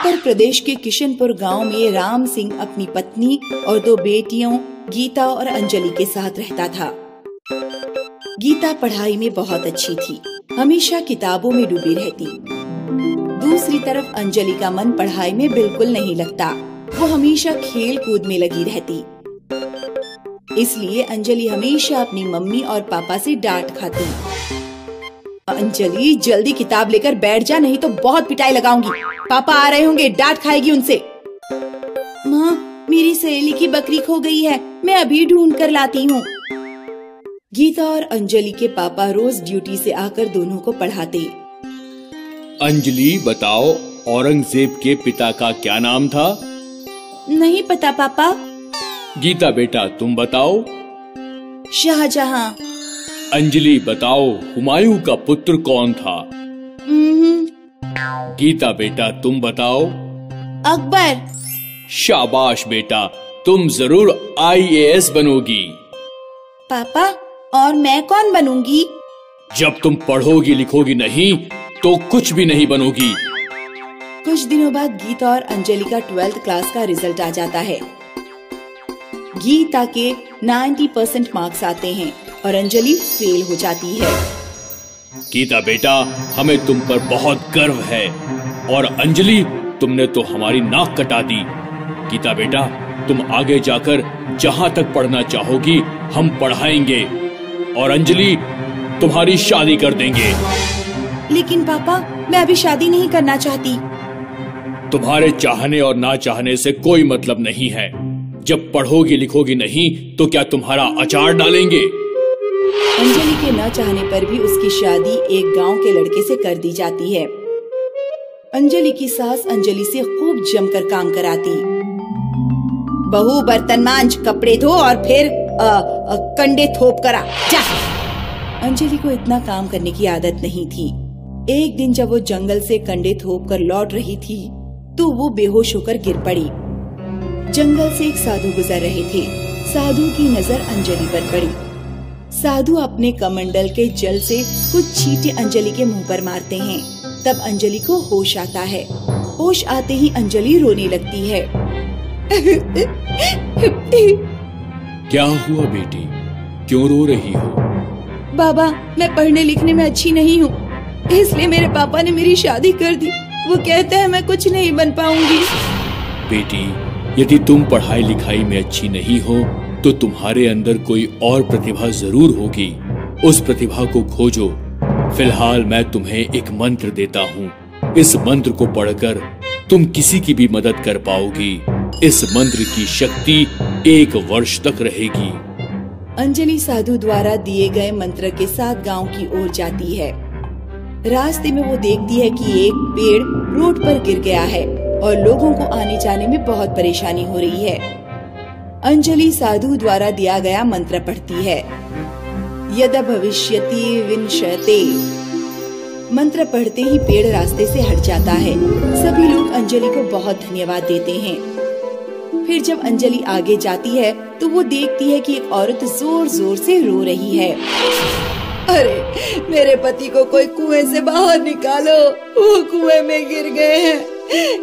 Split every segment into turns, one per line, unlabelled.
उत्तर प्रदेश के किशनपुर गांव में राम सिंह अपनी पत्नी और 2 बेटियों गीता और अंजलि के साथ रहता था। गीता पढ़ाई में बहुत अच्छी थी, हमेशा किताबों में डूबी रहती। दूसरी तरफ अंजलि का मन पढ़ाई में बिल्कुल नहीं लगता, वो हमेशा खेल कूद में लगी रहती। इसलिए अंजलि हमेशा अपनी मम्मी और पापा से डांट खाती। अंजलि जल्दी किताब लेकर बैठ जा, नहीं तो बहुत पिटाई लगाऊंगी। पापा आ रहे होंगे, डांट खाएगी उनसे। माँ, मेरी सहेली की बकरी खो गई है, मैं अभी ढूंढ कर लाती हूँ। गीता और अंजलि के पापा रोज ड्यूटी से आकर दोनों को पढ़ाते।
अंजलि बताओ, औरंगजेब के पिता का क्या नाम था?
नहीं पता पापा।
गीता बेटा तुम बताओ।
शाहजहां।
अंजलि बताओ, हुमायूं का पुत्र कौन था? गीता बेटा तुम बताओ।
अकबर।
शाबाश बेटा, तुम जरूर IAS बनोगी।
पापा, और मैं कौन बनूंगी?
जब तुम पढ़ोगी लिखोगी नहीं तो कुछ भी नहीं बनोगी।
कुछ दिनों बाद गीता और अंजलि का 12th क्लास का रिजल्ट आ जाता है। गीता के 90% मार्क्स आते हैं और अंजलि फेल हो जाती है।
गीता बेटा, हमें तुम पर बहुत गर्व है, और अंजलि तुमने तो हमारी नाक कटा दी। गीता बेटा, तुम आगे जाकर जहाँ तक पढ़ना चाहोगी हम पढ़ाएंगे, और अंजलि तुम्हारी शादी कर देंगे।
लेकिन पापा, मैं अभी शादी नहीं करना चाहती।
तुम्हारे चाहने और ना चाहने से कोई मतलब नहीं है। जब पढ़ोगी लिखोगी नहीं तो क्या तुम्हारा अचार डालेंगे?
अंजलि के न चाहने पर भी उसकी शादी एक गांव के लड़के से कर दी जाती है। अंजलि की सास अंजलि से खूब जमकर काम कराती। बहू बर्तन मांज, कपड़े धो और फिर कंडे थोप करा जा। अंजलि को इतना काम करने की आदत नहीं थी। एक दिन जब वो जंगल से कंडे थोप कर लौट रही थी तो वो बेहोश होकर गिर पड़ी। जंगल से एक साधु गुजर रहे थे। साधु की नजर अंजलि पर पड़ी। साधु अपने कमंडल के जल से कुछ छींटे अंजलि के मुंह पर मारते हैं। तब अंजलि को होश आता है। होश आते ही अंजलि रोने लगती है।
क्या हुआ बेटी, क्यों रो रही हो?
बाबा, मैं पढ़ने लिखने में अच्छी नहीं हूँ, इसलिए मेरे पापा ने मेरी शादी कर दी। वो कहते हैं मैं कुछ नहीं बन पाऊंगी।
बेटी, यदि तुम पढ़ाई लिखाई में अच्छी नहीं हो तो तुम्हारे अंदर कोई और प्रतिभा जरूर होगी। उस प्रतिभा को खोजो। फिलहाल मैं तुम्हें एक मंत्र देता हूँ। इस मंत्र को पढ़कर तुम किसी की भी मदद कर पाओगी। इस मंत्र की शक्ति 1 वर्ष तक रहेगी।
अंजलि साधु द्वारा दिए गए मंत्र के साथ गांव की ओर जाती है। रास्ते में वो देखती है कि एक पेड़ रोड पर गिर गया है और लोगों को आने जाने में बहुत परेशानी हो रही है। अंजलि साधु द्वारा दिया गया मंत्र पढ़ती है। यद भविष्यति विनश्यते। मंत्र पढ़ते ही पेड़ रास्ते से हट जाता है। सभी लोग अंजलि को बहुत धन्यवाद देते हैं। फिर जब अंजलि आगे जाती है तो वो देखती है कि एक औरत जोर जोर से रो रही है। अरे, मेरे पति को कोई कुएं से बाहर निकालो, वो कुएं में गिर गए हैं।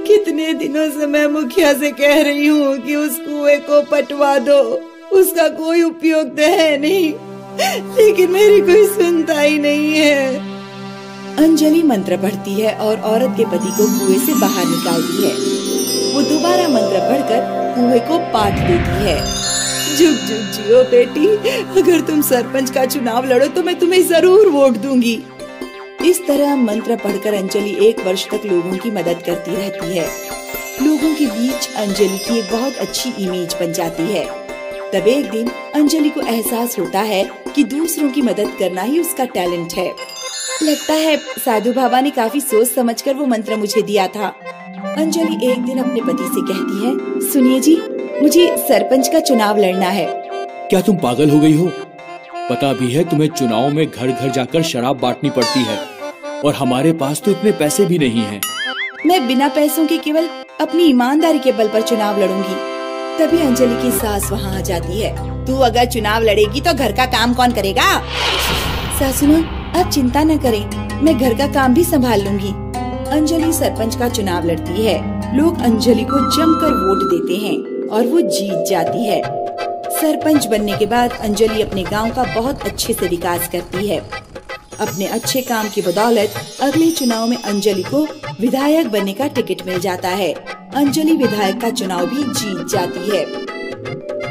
कितने दिनों से मैं मुखिया से कह रही हूँ कि उस कुएं को पटवा दो, उसका कोई उपयोग तो है नहीं, लेकिन मेरी कोई सुनता ही नहीं है। अंजलि मंत्र पढ़ती है और औरत के पति को कुएं से बाहर निकालती है। वो दोबारा मंत्र पढ़कर कुएं को पाट देती है। जुग जुग जियो बेटी, अगर तुम सरपंच का चुनाव लड़ो तो मैं तुम्हें जरूर वोट दूंगी। इस तरह मंत्र पढ़कर अंजलि 1 वर्ष तक लोगों की मदद करती रहती है। लोगों के बीच अंजलि की एक बहुत अच्छी इमेज बन जाती है। तब एक दिन अंजलि को एहसास होता है कि दूसरों की मदद करना ही उसका टैलेंट है। लगता है साधु बाबा ने काफी सोच समझकर वो मंत्र मुझे दिया था। अंजलि एक दिन अपने पति से कहती है, सुनिए जी, मुझे सरपंच का चुनाव लड़ना है।
क्या तुम पागल हो गई हो? पता भी है तुम्हें चुनाव में घर घर जाकर शराब बांटनी पड़ती है, और हमारे पास तो इतने पैसे भी नहीं हैं।
मैं बिना पैसों के केवल अपनी ईमानदारी के बल पर चुनाव लड़ूंगी। तभी अंजलि की सास वहाँ आ जाती है। तू अगर चुनाव लड़ेगी तो घर का काम कौन करेगा? सासू माँ, आप चिंता न करें, मैं घर का काम भी संभाल लूंगी। अंजलि सरपंच का चुनाव लड़ती है। लोग अंजलि को जमकर वोट देते हैं और वो जीत जाती है। सरपंच बनने के बाद अंजलि अपने गांव का बहुत अच्छे से विकास करती है। अपने अच्छे काम की बदौलत अगले चुनाव में अंजलि को विधायक बनने का टिकट मिल जाता है। अंजलि विधायक का चुनाव भी जीत जाती है।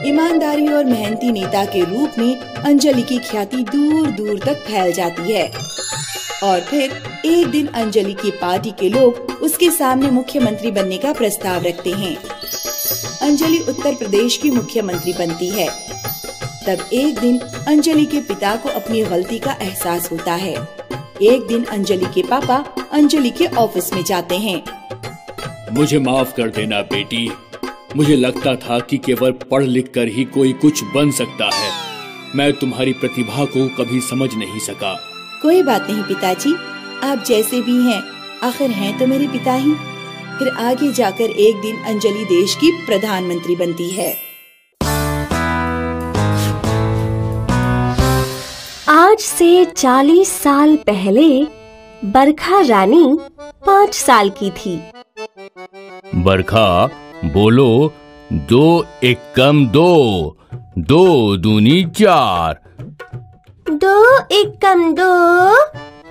ईमानदारी और मेहनती नेता के रूप में अंजलि की ख्याति दूर दूर तक फैल जाती है और फिर एक दिन अंजलि की पार्टी के लोग उसके सामने मुख्यमंत्री बनने का प्रस्ताव रखते हैं। अंजलि उत्तर प्रदेश की मुख्यमंत्री बनती है। तब एक दिन अंजलि के पिता को अपनी गलती का एहसास होता है। एक दिन अंजलि के पापा अंजलि के ऑफिस में जाते हैं।
मुझे माफ कर देना बेटी, मुझे लगता था कि केवल पढ़ लिख कर ही कोई कुछ बन सकता है। मैं तुम्हारी प्रतिभा को कभी समझ नहीं सका।
कोई बात नहीं पिताजी, आप जैसे भी हैं, आखिर हैं तो मेरे पिता ही। फिर आगे जाकर एक दिन अंजलि देश की प्रधानमंत्री बनती है।
आज से 40 साल पहले बरखा रानी 5 साल की थी।
बरखा बोलो, 2 एकम 2, 2 दूनी 4।
2 एकम 2,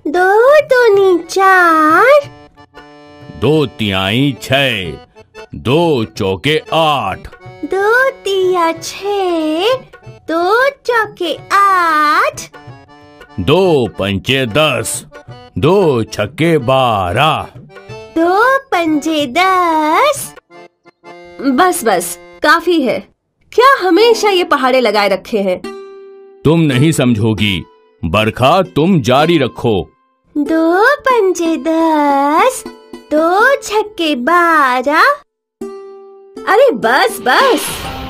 2 दूनी 4।
2 तिहाई 6, 2 चौके 8।
2 तिया 6, 2 चौके 8।
2 पंचे 10, 2 छक्के 12।
2 पंजे 10। बस बस काफी है। क्या हमेशा ये पहाड़े लगाए रखे हैं?
तुम नहीं समझोगी बरखा, तुम जारी रखो।
2 पंजे 10, 2 छक्के 12। अरे बस बस,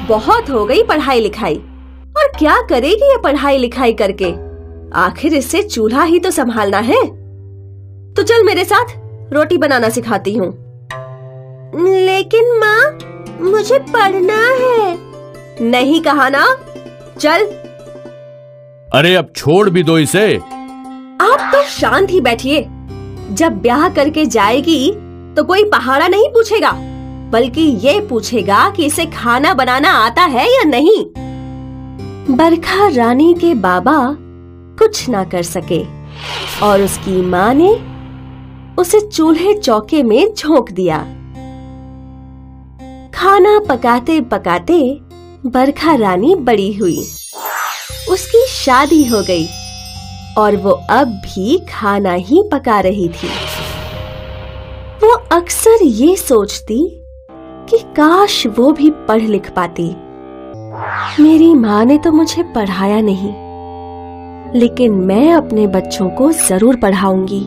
बहुत हो गई पढ़ाई लिखाई। और क्या करेगी ये पढ़ाई लिखाई करके? आखिर इससे चूल्हा ही तो संभालना है। तो चल मेरे साथ, रोटी बनाना सिखाती हूँ। लेकिन माँ, मुझे पढ़ना है। नहीं कहा ना? चल।
अरे अब छोड़ भी दो इसे।
आप तो शांत ही बैठिए। जब ब्याह करके जाएगी तो कोई पहाड़ा नहीं पूछेगा, बल्कि ये पूछेगा कि इसे खाना बनाना आता है या नहीं। बरखा रानी के बाबा कुछ ना कर सके और उसकी माँ ने उसे चूल्हे चौके में झोंक दिया। खाना पकाते पकाते बरखा रानी बड़ी हुई। उसकी शादी हो गई और वो अब भी खाना ही पका रही थी। वो अक्सर ये सोचती कि काश वो भी पढ़ लिख पाती। मेरी माँ ने तो मुझे पढ़ाया नहीं, लेकिन मैं अपने बच्चों को जरूर पढ़ाऊंगी।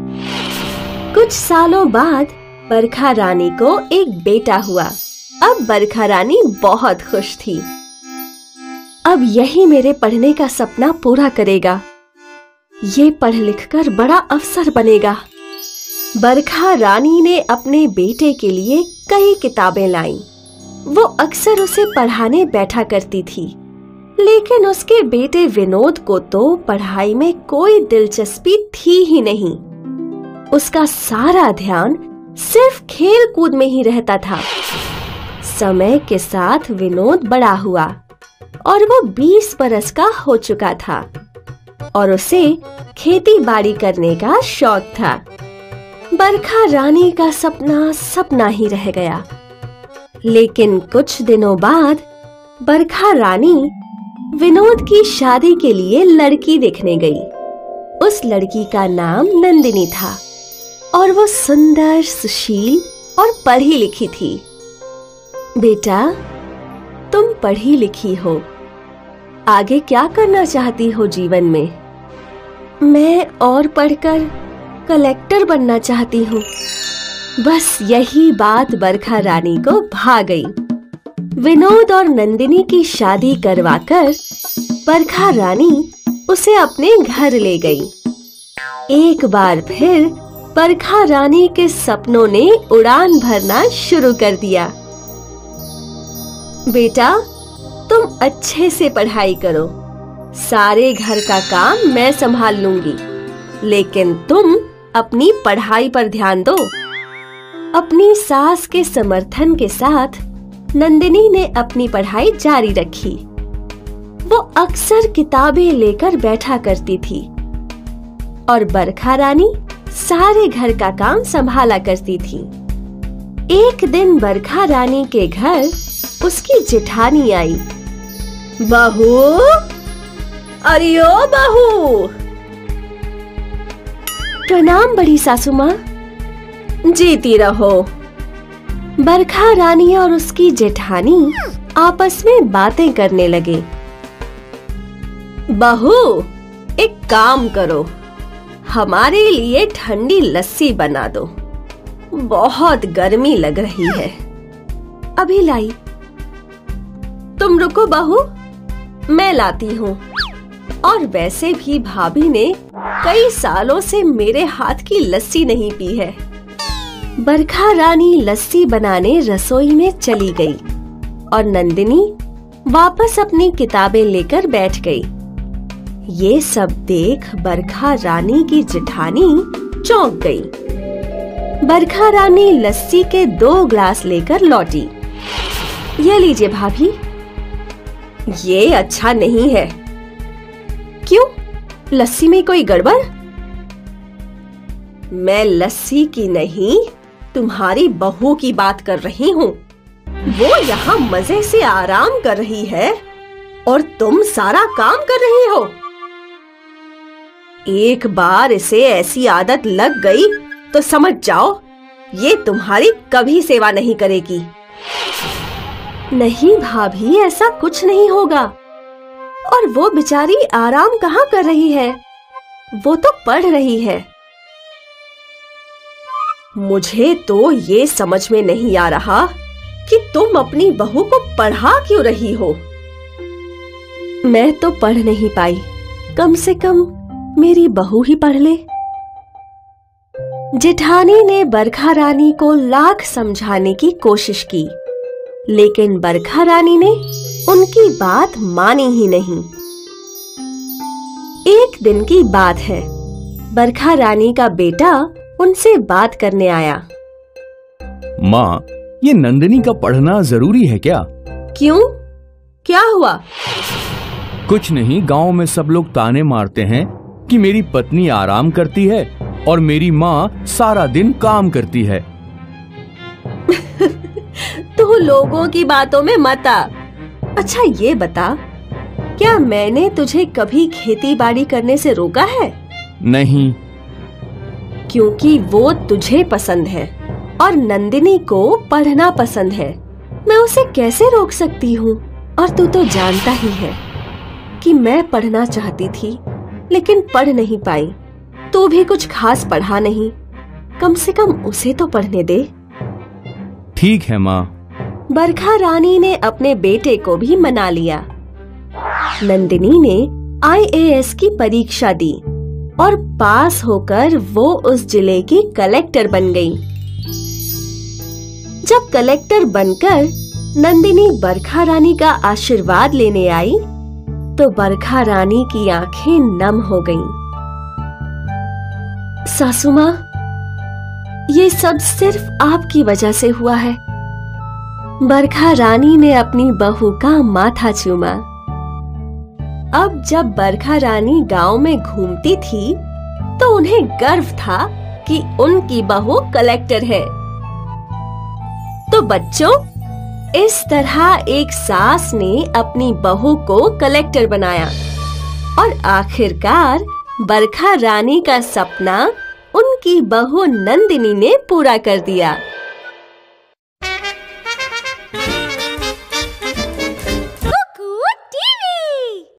कुछ सालों बाद बरखा रानी को एक बेटा हुआ। अब बरखा रानी बहुत खुश थी। अब यही मेरे पढ़ने का सपना पूरा करेगा। ये पढ़ लिखकर बड़ा अफसर बनेगा। बरखा रानी ने अपने बेटे के लिए कई किताबें लाईं। वो अक्सर उसे पढ़ाने बैठा करती थी, लेकिन उसके बेटे विनोद को तो पढ़ाई में कोई दिलचस्पी थी ही नहीं। उसका सारा ध्यान सिर्फ खेल कूद में ही रहता था। समय के साथ विनोद बड़ा हुआ और वो 20 बरस का हो चुका था और उसे खेती बाड़ी करने का शौक था। बरखा रानी का सपना सपना ही रह गया। लेकिन कुछ दिनों बाद बरखा रानी विनोद की शादी के लिए लड़की देखने गई। उस लड़की का नाम नंदिनी था और वो सुंदर, सुशील और पढ़ी लिखी थी। बेटा, तुम पढ़ी लिखी हो, आगे क्या करना चाहती हो जीवन में? मैं और पढ़कर कलेक्टर बनना चाहती हूँ। बस यही बात बरखा रानी को भा गई। विनोद और नंदिनी की शादी करवाकर बरखा रानी उसे अपने घर ले गई। एक बार फिर बरखा रानी के सपनों ने उड़ान भरना शुरू कर दिया। बेटा, तुम अच्छे से पढ़ाई करो, सारे घर का काम मैं संभाल लूंगी, लेकिन तुम अपनी पढ़ाई पर ध्यान दो। अपनी सास के समर्थन के साथ नंदिनी ने अपनी पढ़ाई जारी रखी। वो अक्सर किताबें लेकर बैठा करती थी और बरखा रानी सारे घर का काम संभाला करती थी। एक दिन बरखा रानी के घर उसकी जेठानी आई। बहू, अरे ओ बहू। प्रणाम बड़ी सासू माँ। जीती रहो। बरखा रानी और उसकी जेठानी आपस में बातें करने लगे। बहू, एक काम करो, हमारे लिए ठंडी लस्सी बना दो, बहुत गर्मी लग रही है। अभी लाई। तुम रुको बहू, मैं लाती हूँ। और वैसे भी भाभी ने कई सालों से मेरे हाथ की लस्सी नहीं पी है। बरखा रानी लस्सी बनाने रसोई में चली गई और नंदिनी वापस अपनी किताबें लेकर बैठ गई। ये सब देख बरखा रानी की जेठानी चौंक गई। बरखा रानी लस्सी के 2 ग्लास लेकर लौटी। ये लीजिए भाभी। ये अच्छा नहीं है। क्यों? लस्सी में कोई गड़बड़? मैं लस्सी की नहीं, तुम्हारी बहू की बात कर रही हूँ। वो यहाँ मजे से आराम कर रही है और तुम सारा काम कर रही हो। एक बार इसे ऐसी आदत लग गई तो समझ जाओ, ये तुम्हारी कभी सेवा नहीं करेगी। नहीं भाभी, ऐसा कुछ नहीं होगा। और वो बेचारी आराम कहाँ कर रही है? वो तो पढ़ रही है। मुझे तो ये समझ में नहीं आ रहा कि तुम अपनी बहू को पढ़ा क्यों रही हो। मैं तो पढ़ नहीं पाई, कम से कम मेरी बहू ही पढ़ ले। जेठानी ने बरखा रानी को लाख समझाने की कोशिश की, लेकिन बरखा रानी ने उनकी बात मानी ही नहीं। एक दिन की बात है, बरखा रानी का बेटा उनसे बात करने आया।
माँ, ये नंदिनी का पढ़ना जरूरी है क्या?
क्यों? क्या हुआ?
कुछ नहीं, गांव में सब लोग ताने मारते हैं कि मेरी पत्नी आराम करती है और मेरी माँ सारा दिन काम करती है।
तू लोगों की बातों में मत आ। अच्छा ये बता, क्या मैंने तुझे कभी खेती बाड़ी करने से रोका है?
नहीं।
क्योंकि वो तुझे पसंद है और नंदिनी को पढ़ना पसंद है। मैं उसे कैसे रोक सकती हूँ? और तू तो जानता ही है कि मैं पढ़ना चाहती थी, लेकिन पढ़ नहीं पाई। तू भी कुछ खास पढ़ा नहीं, कम से कम उसे तो पढ़ने दे।
ठीक है माँ।
बरखा रानी ने अपने बेटे को भी मना लिया। नंदिनी ने IAS की परीक्षा दी और पास होकर वो उस जिले की कलेक्टर बन गई। जब कलेक्टर बनकर नंदिनी बरखा रानी का आशीर्वाद लेने आई तो बरखा रानी की आंखें नम हो गईं। सासू माँ, ये सब सिर्फ आपकी वजह से हुआ है। बरखा रानी ने अपनी बहू का माथा चूमा। अब जब बरखा रानी गांव में घूमती थी तो उन्हें गर्व था कि उनकी बहू कलेक्टर है। तो बच्चों, इस तरह एक सास ने अपनी बहू को कलेक्टर बनाया और आखिरकार बरखा रानी का सपना उनकी बहू नंदिनी ने पूरा कर दिया।